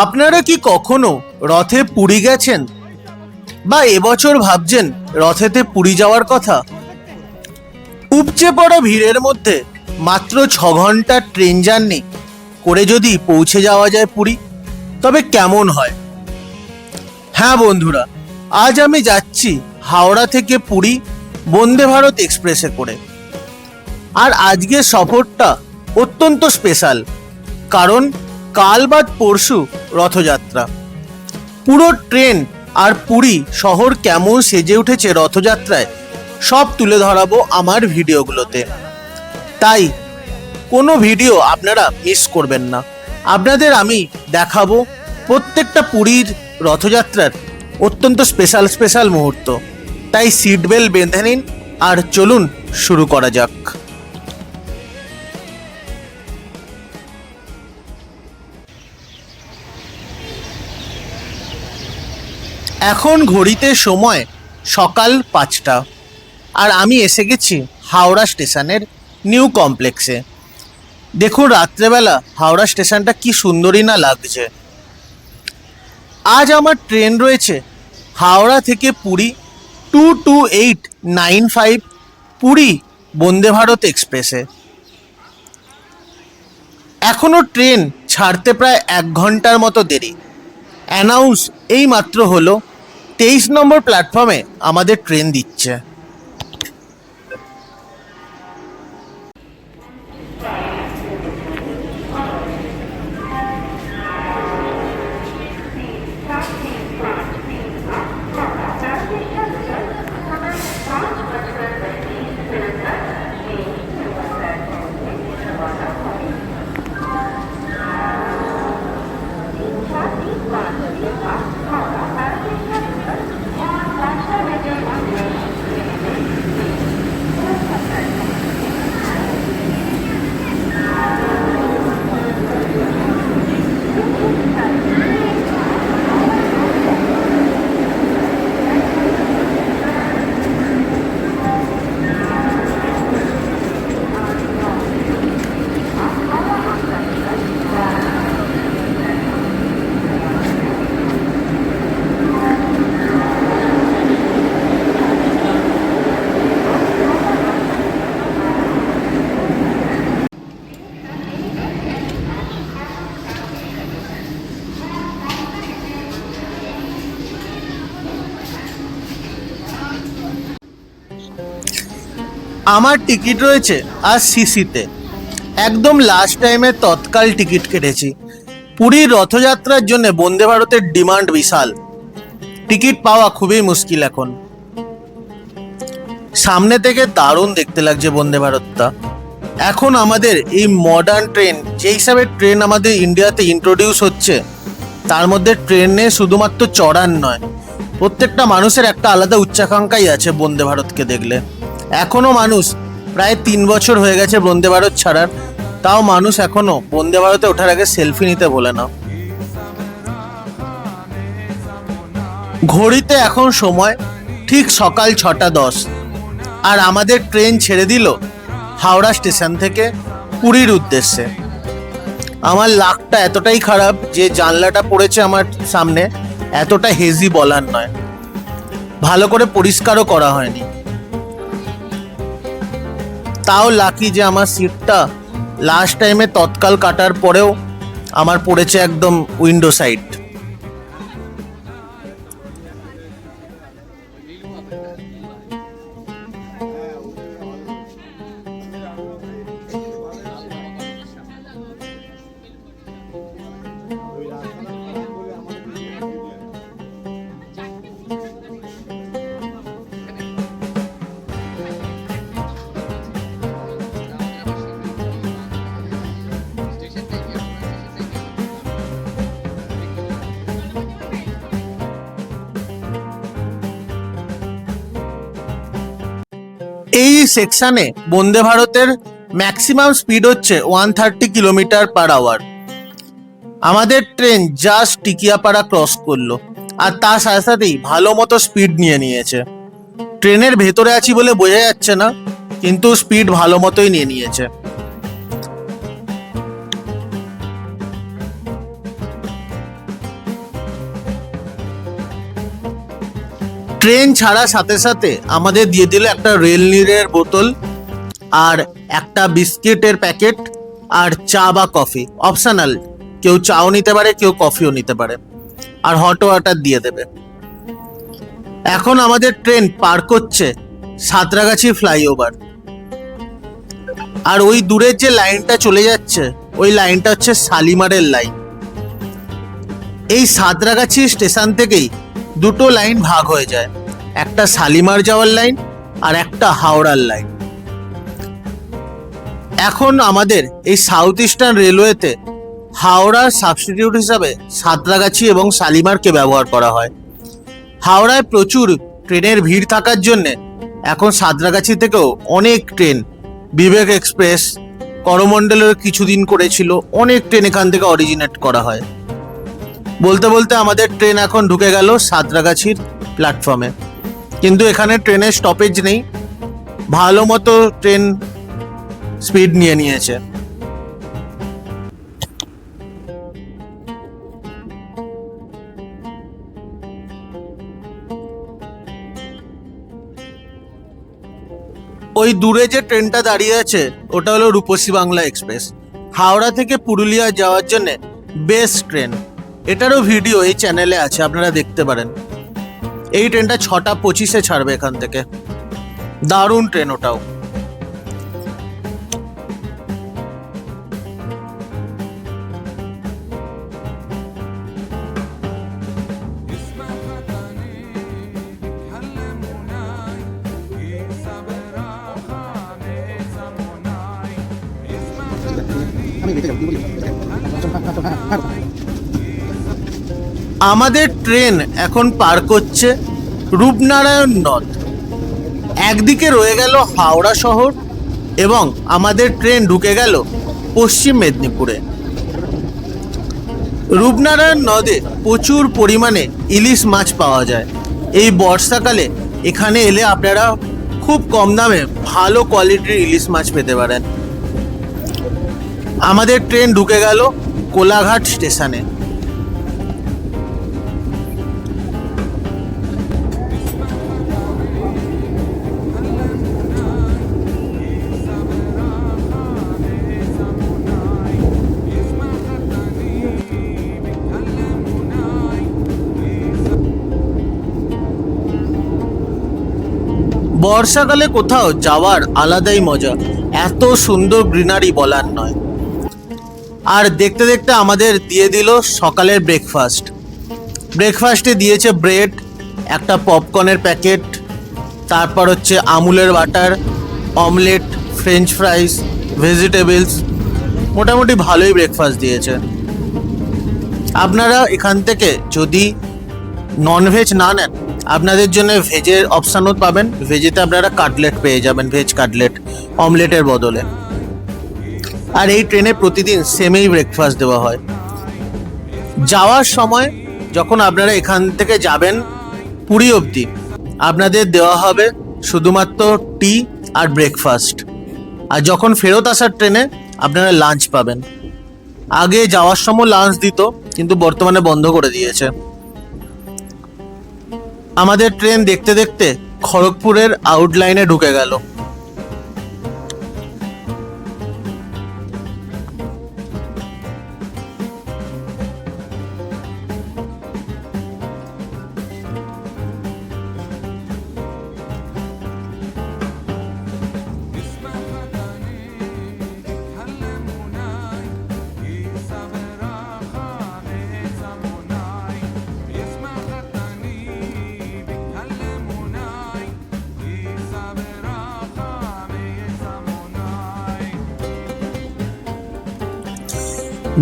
আপনারা কি কখনো রথে পুরী গেছেন বা এবছর ভাবছেন রথেতে পুরী যাওয়ার কথা? উপচে পড়া ভিড়ের মধ্যে মাত্র 6 ঘন্টার ট্রেন জার্নি করে যদি পৌঁছে যাওয়া যায় পুরী, তবে কেমন হয়? হ্যাঁ বন্ধুরা, আজ আমি যাচ্ছি হাওড়া থেকে পুরী বন্দে ভারত এক্সপ্রেসে করে। আর আজকের সফরটা অত্যন্ত স্পেশাল, কারণ কাল বাদ পরশু রথযাত্রা। পুরো ট্রেন আর পুরী শহর কেমন সেজে উঠেছে রথযাত্রায় সব তুলে ধরাবো আমার ভিডিওগুলোতে। তাই কোনো ভিডিও আপনারা মিস করবেন না। আপনাদের আমি দেখাবো প্রত্যেকটা পুরীর রথযাত্রার অত্যন্ত স্পেশাল মুহূর্ত। তাই সিট বেল্ট বেঁধে নিন আর চলুন শুরু করা যাক। এখন ঘড়িতে সময় সকাল 5টা, আর আমি এসে গেছি হাওড়া স্টেশনের নিউ কমপ্লেক্সে। দেখুন রাত্রেবেলা হাওড়া স্টেশনটা কি সুন্দরই না লাগছে। আজ আমার ট্রেন রয়েছে হাওড়া থেকে পুরী 22895 পুরী বন্দে ভারত এক্সপ্রেসে। এখনও ট্রেন ছাড়তে প্রায় 1 ঘন্টার মতো দেরি। অ্যানাউন্স এই মাত্র হলো 23 নম্বর প্ল্যাটফর্মে আমাদের ট্রেন দিচ্ছে। আমার টিকিট রয়েছে আজ সিসিতে, একদম লাস্ট টাইমে তৎকাল টিকিট কেটেছি। পুরীর রথযাত্রার জন্য বন্দে ভারতের ডিমান্ড বিশাল, টিকিট পাওয়া খুবই মুশকিল এখন। সামনে থেকে দারুণ দেখতে লাগছে বন্দে ভারতটা। এখন আমাদের এই মডার্ন ট্রেন, যে হিসাবে ট্রেন আমাদের ইন্ডিয়াতে ইন্ট্রোডিউস হচ্ছে, তার মধ্যে ট্রেনে শুধুমাত্র চড়ার নয়, প্রত্যেকটা মানুষের একটা আলাদা উচ্চাকাঙ্ক্ষাই আছে বন্দে ভারতকে দেখলে। এখনও মানুষ, প্রায় 3 বছর হয়ে গেছে বন্দে ভারত ছাড়ার, তাও মানুষ এখনও বন্দে ভারতে ওঠার আগে সেলফি নিতে বলে না। ঘড়িতে এখন সময় ঠিক সকাল 6টা 10, আর আমাদের ট্রেন ছেড়ে দিল হাওড়া স্টেশন থেকে পুরীর উদ্দেশ্যে। আমার লাকটা এতটাই খারাপ যে জানলাটা পড়েছে আমার সামনে, এতটা হেজি বলার নয়, ভালো করে পরিষ্কারও করা হয়নি। তাও লাকি যে আমার সিটটা লাস্ট টাইমে তৎকাল কাটার পরেও আমার পড়েছে একদম উইন্ডো সাইড। এই সেকশনে বন্দে ভারতের ম্যাক্সিমাম স্পিড হচ্ছে 130 কিলোমিটার/আওয়ার। আমাদের ট্রেন জাস্ট টিকিয়াপাড়া ক্রস করলো, আর তার সাথে সাথেই ভালো মতো স্পিড নিয়ে নিয়েছে। ট্রেনের ভেতরে আছি বলে বোঝা যাচ্ছে না, কিন্তু স্পিড ভালো মতোই নিয়ে নিয়েছে। ট্রেন ছাড়ার সাথে সাথে আমাদের দিয়ে দিল একটা রেল নীরের বোতল আর একটা বিস্কিটের প্যাকেট আর চা বা কফি অপশনাল, কেউ চাও নিতে পারে, কেউ কফিও নিতে পারে, আর হট ওয়াটার দিয়ে দেবে। এখন আমাদের ট্রেন পার করছে সাঁতরাগাছি ফ্লাইওভার, আর ওই দূরের যে লাইনটা চলে যাচ্ছে ওই লাইনটা হচ্ছে শালিমারের লাইন। এই সাঁতরাগাছি স্টেশন থেকেই দুটো লাইন ভাগ হয়ে যায়, একটা শালিমার যাওয়ার লাইন আর একটা হাওড়ার লাইন। এখন আমাদের এই সাউথ ইস্টার্ন রেলওয়েতে হাওড়ার সাবস্টিটিউট হিসাবে সাঁতরাগাছি এবং শালিমারকে ব্যবহার করা হয়। হাওড়ায় প্রচুর ট্রেনের ভিড় থাকার জন্য এখন সাঁতরাগাছি থেকেও অনেক ট্রেন, বিবেক এক্সপ্রেস, করমণ্ডলের কিছুদিন করেছিল, অনেক ট্রেন এখান থেকে অরিজিনেট করা হয়। বলতে বলতে আমাদের ট্রেন এখন ঢুকে গেল সাঁতরাগাছির প্ল্যাটফর্মে, কিন্তু এখানে ট্রেনের স্টপেজ নেই, ভালো মতো ট্রেন স্পিড নিয়ে নিয়েছে। ওই দূরে যে ট্রেনটা দাঁড়িয়ে আছে ওটা হলো রূপসী বাংলা এক্সপ্রেস, হাওড়া থেকে পুরুলিয়া যাওয়ার জন্য বেস্ট ট্রেন। এটারও ভিডিও এই চ্যানেলে আছে, আপনারা দেখতে পারেন। এই ট্রেনটা 6:25-এ ছাড়বে এখান থেকে, দারুণ ট্রেন ওটাও। আমাদের ট্রেন এখন পার করছে রূপনারায়ণ নদ। একদিকে রয়ে গেল হাওড়া শহর এবং আমাদের ট্রেন ঢুকে গেল পশ্চিম মেদিনীপুরে। রূপনারায়ণ নদে প্রচুর পরিমাণে ইলিশ মাছ পাওয়া যায়। এই বর্ষাকালে এখানে এলে আপনারা খুব কম দামে ভালো কোয়ালিটির ইলিশ মাছ পেতে পারেন। আমাদের ট্রেন ঢুকে গেল কোলাঘাট স্টেশনে। বর্ষাকালে কোথাও যাওয়ার আলাদাই মজা, এত সুন্দর গ্রিনারি বলার নয়। আর দেখতে দেখতে আমাদের দিয়ে দিল সকালের ব্রেকফাস্ট। ব্রেকফাস্টে দিয়েছে ব্রেড, একটা পপকর্নের প্যাকেট, তারপর হচ্ছে আমুলের butter, omelette, french fries, vegetables. মোটামুটি ভালোই ব্রেকফাস্ট দিয়েছে। আপনারা এখান থেকে যদি ননভেজ না নেন, আপনাদের জন্য ভেজের অপশানও পাবেন। ভেজেতে আপনারা কাটলেট পেয়ে যাবেন, ভেজ কাটলেট অমলেটের বদলে। আর এই ট্রেনে প্রতিদিন সেমই ব্রেকফাস্ট দেওয়া হয়। যাওয়ার সময় যখন আপনারা এখান থেকে যাবেন পুরী অবধি, আপনাদের দেওয়া হবে শুধুমাত্র টি আর ব্রেকফাস্ট। আর যখন ফেরত আসার ট্রেনে আপনারা লাঞ্চ পাবেন। আগে যাওয়ার সময় লাঞ্চ দিত, কিন্তু বর্তমানে বন্ধ করে দিয়েছে। আমাদের ট্রেন দেখতে দেখতে খড়গপুরের আউটলাইনে ঢুকে গেল।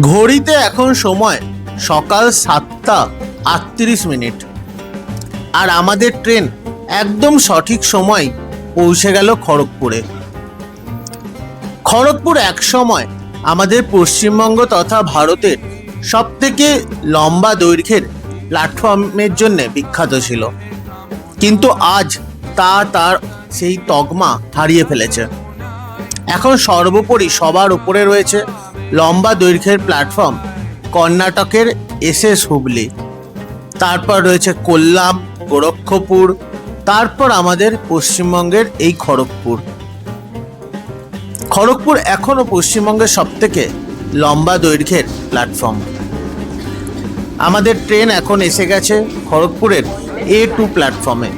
ঘড়িতে এখন সময় সকাল 7:38। আর আমাদের ট্রেন একদম সঠিক সময় পৌঁছে গেল খড়গপুরে। খড়গপুর এক সময় আমাদের পশ্চিমবঙ্গ তথা ভারতের সবথেকে লম্বা দৈর্ঘ্যের প্ল্যাটফর্মের জন্য বিখ্যাত ছিল, কিন্তু আজ তার সেই তকমা হারিয়ে ফেলেছে। এখন সর্বোপরি সবার উপরে রয়েছে লম্বা দৈর্ঘ্যের প্ল্যাটফর্ম কর্ণাটকের এসএস হুবলি, তারপর রয়েছে কোল্লাম, গোরক্ষপুর, তারপর আমাদের পশ্চিমবঙ্গের এই খড়গপুর। খড়গপুর এখনো পশ্চিমবঙ্গের সবথেকে লম্বা দৈর্ঘ্যের প্ল্যাটফর্ম। আমাদের ট্রেন এখন এসে গেছে খড়গপুরের A2 প্ল্যাটফর্মে।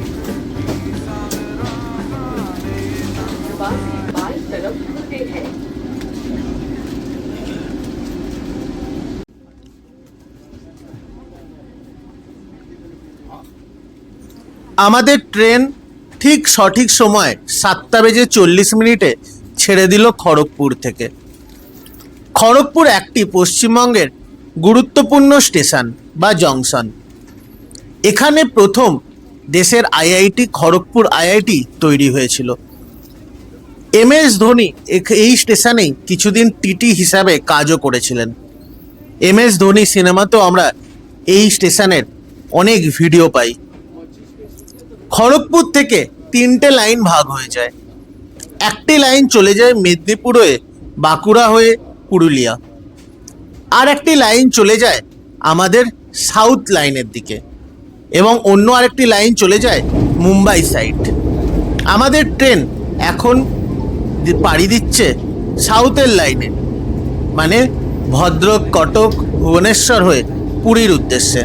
আমাদের ট্রেন ঠিক সঠিক সময় 7:40 ছেড়ে দিল খড়গপুর থেকে। খড়গপুর একটি পশ্চিমবঙ্গের গুরুত্বপূর্ণ স্টেশন বা জংশন। এখানে প্রথম দেশের আইআইটি খড়গপুর আইআইটি তৈরি হয়েছিল। MS ধোনি এই স্টেশনেই কিছুদিন টিটি হিসাবে কাজও করেছিলেন। MS ধোনি সিনেমাতেও আমরা এই স্টেশনের অনেক ভিডিও পাই। খড়গপুর থেকে 3টে লাইন ভাগ হয়ে যায়। একটি লাইন চলে যায় মেদিনীপুর হয়ে বাঁকুড়া হয়ে পুরুলিয়া, আর একটি লাইন চলে যায় আমাদের সাউথ লাইনের দিকে, এবং অন্য আরেকটি লাইন চলে যায় মুম্বাই সাইড। আমাদের ট্রেন এখন পাড়ি দিচ্ছে সাউথের লাইনে, মানে ভদ্রক, কটক, ভুবনেশ্বর হয়ে পুরীর উদ্দেশ্যে।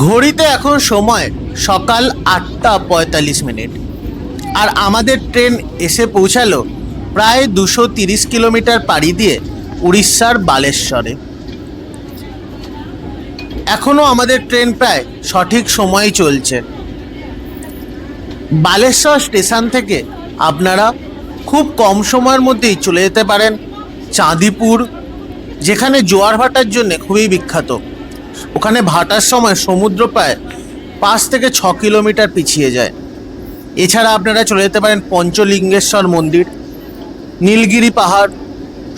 ঘড়িতে এখন সময় সকাল 8:45, আর আমাদের ট্রেন এসে পৌঁছালো প্রায় 230 কিলোমিটার পাড়ি দিয়ে উড়িষ্যার বালেশ্বরে। এখনও আমাদের ট্রেন প্রায় সঠিক সময়ে চলছে। বালেশ্বর স্টেশন থেকে আপনারা খুব কম সময়ের মধ্যেই চলে যেতে পারেন চাঁদিপুর, যেখানে জোয়ার ভাটার জন্য খুবই বিখ্যাত। ওখানে ভাটার সময় সমুদ্র প্রায় 5 থেকে 6 কিলোমিটার পিছিয়ে যায়। এছাড়া আপনারা চলে যেতে পারেন পঞ্চলিঙ্গেশ্বর মন্দির, নীলগিরি পাহাড়,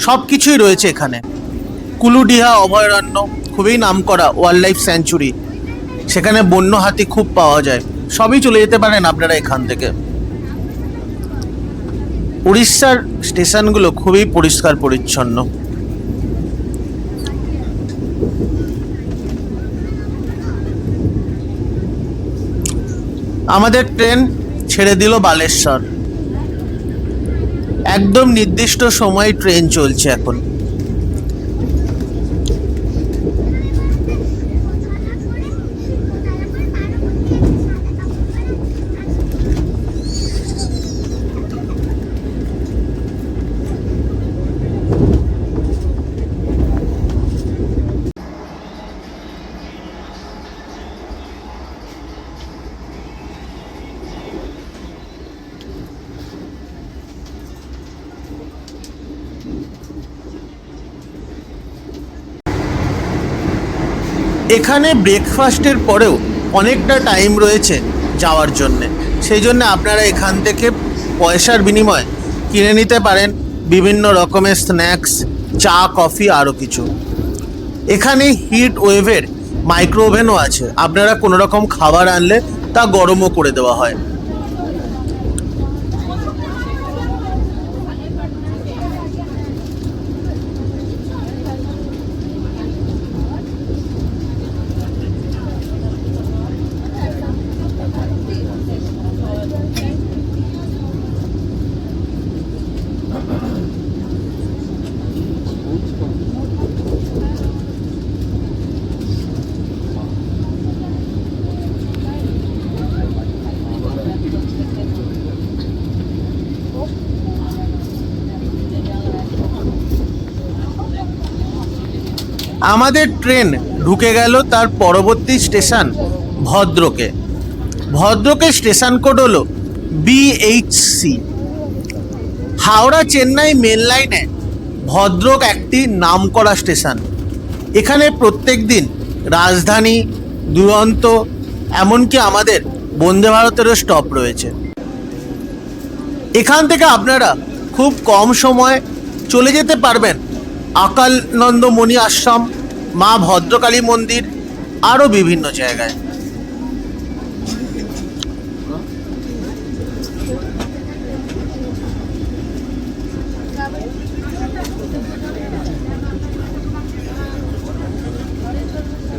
সব কিছুই রয়েছে এখানে। কুলুডিহা অভয়ারণ্য, খুবই নামকরা ওয়াইল্ড লাইফ স্যাঞ্চুরি, সেখানে বন্য হাতি খুব পাওয়া যায়। সবই চলে যেতে পারেন আপনারা এখান থেকে। উড়িষ্যার স্টেশনগুলো খুবই পরিষ্কার পরিচ্ছন্ন। আমাদের ট্রেন ছেড়ে দিল বালেশ্বর। একদম নির্দিষ্ট সময় ট্রেন চলছে এখন। এখানে ব্রেকফাস্টের পরেও অনেকটা টাইম রয়েছে যাওয়ার জন্যে, সেই জন্য আপনারা এখান থেকে পয়সার বিনিময়ে কিনে নিতে পারেন বিভিন্ন রকমের স্ন্যাক্স, চা, কফি, আরও কিছু। এখানে হিট ওয়েভের মাইক্রো ওভেনও আছে, আপনারা কোনো রকম খাবার আনলে তা গরমও করে দেওয়া হয়। আমাদের ট্রেন ঢুকে গেল তার পরবর্তী স্টেশন ভদ্রকে। ভদ্রকের স্টেশন কোড হলো BHC। হাওড়া চেন্নাই মেন লাইনে ভদ্রক একটি নামকরা স্টেশন। এখানে প্রত্যেক দিন রাজধানী, দুরন্ত, এমনকি আমাদের বন্দে ভারতেরও স্টপ রয়েছে। এখান থেকে আপনারা খুব কম সময়ে চলে যেতে পারবেন আকালনন্দমণি আশ্রম, মা ভদ্রকালী মন্দির, আরও বিভিন্ন জায়গায়।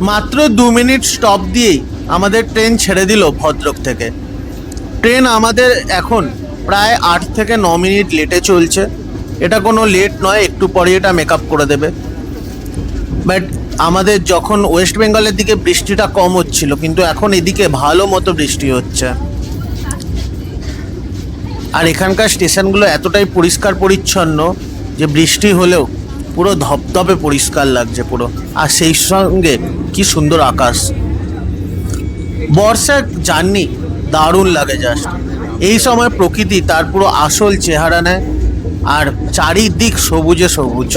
মাত্র 2 মিনিট স্টপ দিয়েই আমাদের ট্রেন ছেড়ে দিল ভদ্রক থেকে। ট্রেন আমাদের এখন প্রায় 8 থেকে 9 মিনিট লেটে চলছে। এটা কোনো লেট নয়, একটু পরে এটা মেকআপ করে দেবে। বাট আমাদের যখন ওয়েস্ট বেঙ্গলের দিকে বৃষ্টিটা কম হচ্ছিল, কিন্তু এখন এদিকে ভালো মতো বৃষ্টি হচ্ছে। আর এখানকার স্টেশনগুলো এতটাই পরিষ্কার পরিচ্ছন্ন যে বৃষ্টি হলেও পুরো ধপধপে পরিষ্কার লাগছে পুরো। আর সেই সঙ্গে কি সুন্দর আকাশ। বর্ষার জার্নি দারুণ লাগে জাস্ট। এই সময় প্রকৃতি তার পুরো আসল চেহারা নেয়, আর চারিদিক সবুজে সবুজ,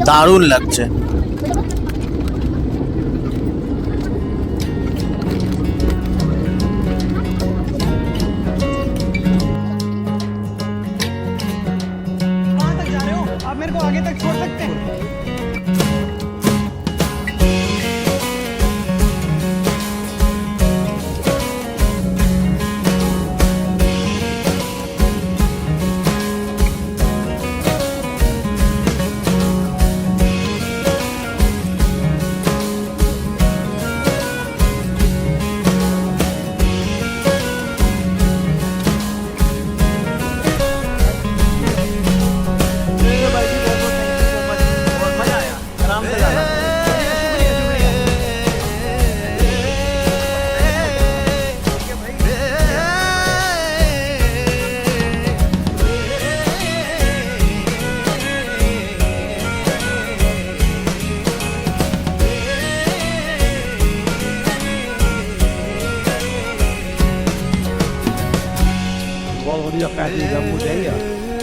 দারুণ লাগছে। dia kasih kamu saya.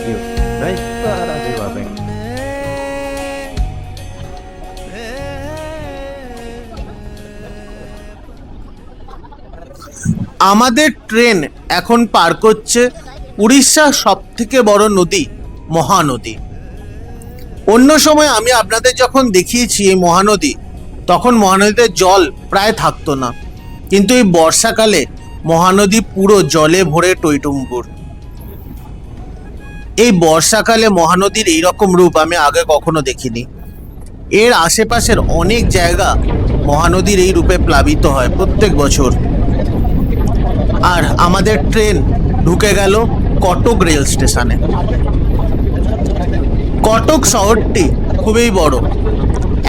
Yuk, baik, terima kasih. আমাদের ট্রেন এখন পার করছে উড়িষ্যার সব থেকে বড় নদী মহানদী। অন্য সময় আমি আপনাদের যখন দেখিয়েছি এই মহানদী, তখন মহানদীতে জল প্রায় থাকতো না, কিন্তু এই বর্ষাকালে মহানদী পুরো জলে ভরে টইটুম্বুর। এই বর্ষাকালে মহানদীর এইরকম রূপ আমি আগে কখনো দেখিনি। এর আশেপাশের অনেক জায়গা মহানদীর এই রূপে প্লাবিত হয় প্রত্যেক বছর। আর আমাদের ট্রেন ঢুকে গেল কটক রেল স্টেশনে। কটক শহরটি খুবই বড়।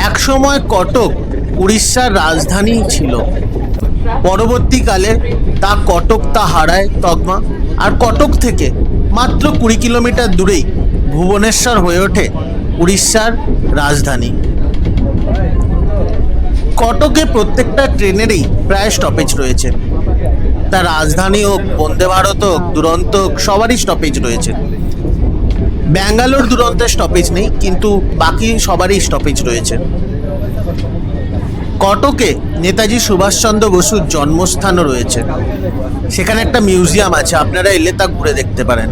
একসময় কটক উড়িষ্যার রাজধানী ছিল। পরবর্তীকালে কটক হারায় তকমা। আর কটক থেকে মাত্র 20 কিলোমিটার দূরেই ভুবনেশ্বর হয়ে ওঠে উড়িষ্যার রাজধানী। কটকে প্রত্যেকটা ট্রেনেরই প্রায় স্টপেজ রয়েছে। তা রাজধানী হোক, বন্দে ভারত হোক, দুরন্ত হোক, সবারই স্টপেজ রয়েছে। ব্যাঙ্গালোর দুরন্তের স্টপেজ নেই, কিন্তু বাকি সবারই স্টপেজ রয়েছে। কটকে নেতাজি সুভাষচন্দ্র বসুর জন্মস্থানও রয়েছে। সেখানে একটা মিউজিয়াম আছে, আপনারা এলে তা ঘুরে দেখতে পারেন।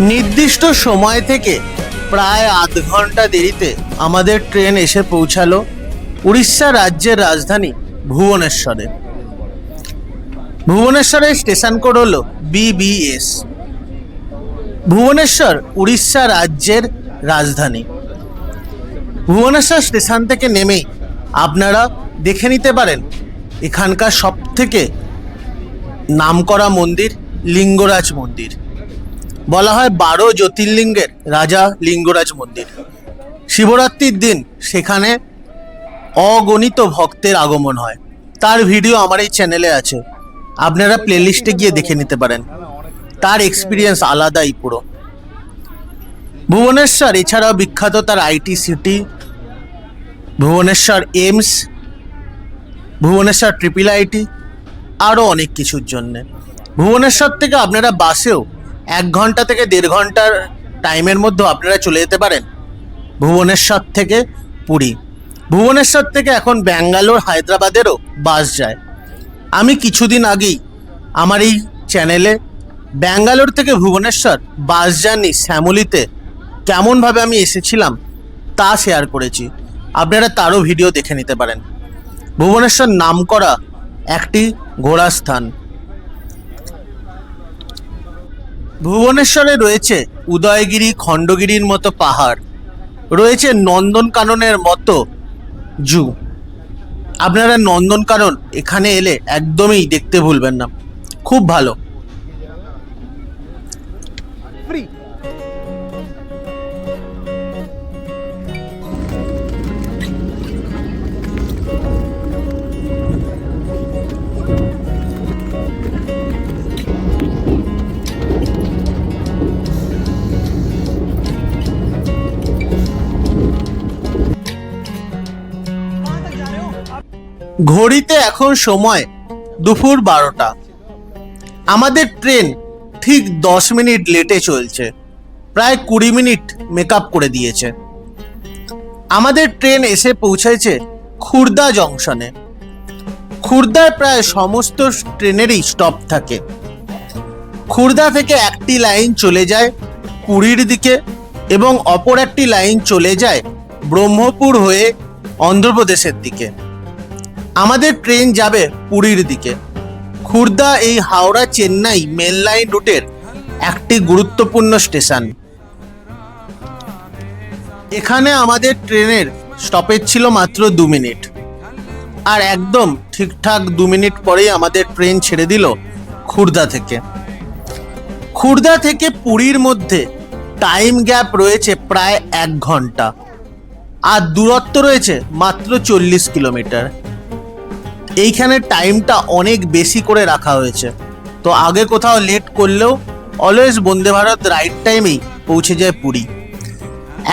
নির্দিষ্ট সময় থেকে প্রায় আধ ঘন্টা দেরিতে আমাদের ট্রেন এসে পৌঁছালো উড়িষ্যা রাজ্যের রাজধানী ভুবনেশ্বরে। ভুবনেশ্বরের স্টেশন কোড হলো BBS। ভুবনেশ্বর উড়িষ্যা রাজ্যের রাজধানী। ভুবনেশ্বর স্টেশন থেকে নেমেই আপনারা দেখে নিতে পারেন এখানকার সবথেকে নামকরা মন্দির লিঙ্গরাজ মন্দির। বলা হয় 12 জ্যোতির্লিঙ্গের রাজা লিঙ্গরাজ মন্দির। শিবরাত্রির দিন সেখানে অগণিত ভক্তের আগমন হয়। তার ভিডিও আমার এই চ্যানেলে আছে, আপনারা প্লেলিস্টে গিয়ে দেখে নিতে পারেন। তার এক্সপিরিয়েন্স আলাদাই পুরো। ভুবনেশ্বর এছাড়াও বিখ্যাত তার IT city, Bhubaneswar AIIMS, Bhubaneswar IIIT, আরও অনেক কিছুর জন্যে। ভুবনেশ্বর থেকে আপনারা বাসেও 1 ঘন্টা থেকে 1.5 ঘন্টার টাইমের মধ্যে আপনারা চলে যেতে পারেন ভুবনেশ্বর থেকে পুরী। ভুবনেশ্বর থেকে এখন ব্যাঙ্গালোর, হায়দ্রাবাদেরও বাস যায়। আমি কিছুদিন আগেই আমার এই চ্যানেলে ব্যাঙ্গালোর থেকে ভুবনেশ্বর বাস জার্নি শ্যামলীতে কেমনভাবে আমি এসেছিলাম তা শেয়ার করেছি, আপনারা তারও ভিডিও দেখে নিতে পারেন। ভুবনেশ্বর নামকরা একটি ঘোরার স্থান। ভুবনেশ্বরে রয়েছে উদয়গিরি, খণ্ডগিরির মতো পাহাড়, রয়েছে নন্দনকাননের মতো জু। আপনারা নন্দনকানন এখানে এলে একদমই দেখতে ভুলবেন না, খুব ভালো। ঘড়িতে এখন সময় দুপুর 12টা। আমাদের ট্রেন ঠিক 10 মিনিট লেটে চলছে, প্রায় 20 মিনিট মেকআপ করে দিয়েছে। আমাদের ট্রেন এসে পৌঁছেছে খুর্দা জংশনে। খুর্দায় প্রায় সমস্ত ট্রেনেরই স্টপ থাকে। খুর্দা থেকে একটি লাইন চলে যায় পুরীর দিকে এবং অপর একটি লাইন চলে যায় ব্রহ্মপুর হয়ে অন্ধ্রপ্রদেশের দিকে। আমাদের ট্রেন যাবে পুরীর দিকে। খুর্দা এই হাওড়া চেন্নাই মেন লাইন রুটের একটি গুরুত্বপূর্ণ স্টেশন। এখানে আমাদের ট্রেনের স্টপেজ ছিল মাত্র 2 মিনিট, আর একদম ঠিকঠাক 2 মিনিট পরেই আমাদের ট্রেন ছেড়ে দিল খুর্দা থেকে। খুর্দা থেকে পুরীর মধ্যে টাইম গ্যাপ রয়েছে প্রায় 1 ঘন্টা, আর দূরত্ব রয়েছে মাত্র 40 কিলোমিটার। এইখানে টাইমটা অনেক বেশি করে রাখা হয়েছে, তো আগে কোথাও লেট করলেও অলওয়েজ বন্দে ভারত রাইট টাইমেই পৌঁছে যায় পুরী।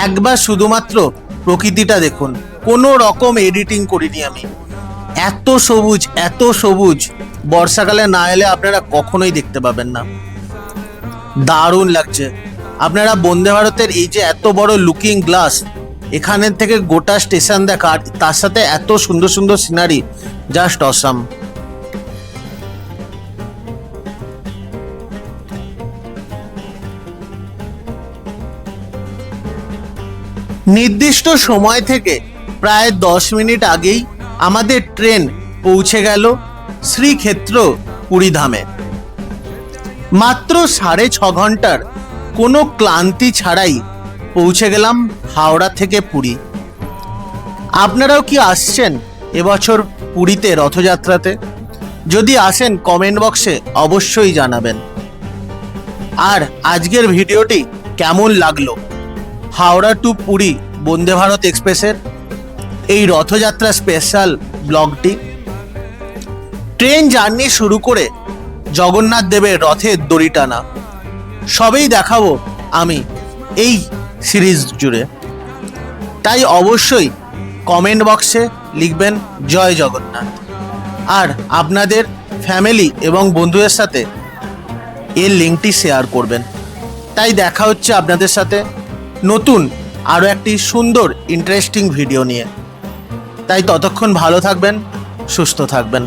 একবার শুধুমাত্র প্রকৃতিটা দেখুন, কোনো রকম এডিটিং করিনি আমি। এত সবুজ, এত সবুজ, বর্ষাকালে না এলে আপনারা কখনোই দেখতে পাবেন না। দারুণ লাগছে। আপনারা বন্দে ভারতের এই যে এত বড় লুকিং গ্লাস, এখানের থেকে গোটা স্টেশন দেখা, আর তার সাথে এত সুন্দর সুন্দর সিনারি, জাস্ট অসাম। নির্দিষ্ট সময় থেকে প্রায় 10 মিনিট আগেই আমাদের ট্রেন পৌঁছে গেল শ্রীক্ষেত্র পুরীধামে। মাত্র 6.5 ঘন্টার কোনো ক্লান্তি ছাড়াই পৌঁছে গেলাম হাওড়া থেকে পুরী। আপনারাও কি আসছেন এবছর পুরীতে রথযাত্রাতে? যদি আসেন কমেন্ট বক্সে অবশ্যই জানাবেন। আর আজকের ভিডিওটি কেমন লাগলো হাওড়া টু পুরী বন্দে ভারত এক্সপ্রেসের এই রথযাত্রা স্পেশাল ব্লগটি? ট্রেন জার্নি শুরু করে জগন্নাথ দেবের রথের দড়ি টানা সবই দেখাবো আমি এই সিরিজ জুড়ে। তাই অবশ্যই কমেন্ট বক্সে লিখবেন জয় জগন্নাথ, আর আপনাদের ফ্যামিলি এবং বন্ধুদের সাথে এর লিঙ্কটি শেয়ার করবেন। তাই দেখা হচ্ছে আপনাদের সাথে নতুন আরও একটি সুন্দর ইন্টারেস্টিং ভিডিও নিয়ে। তাই ততক্ষণ ভালো থাকবেন, সুস্থ থাকবেন।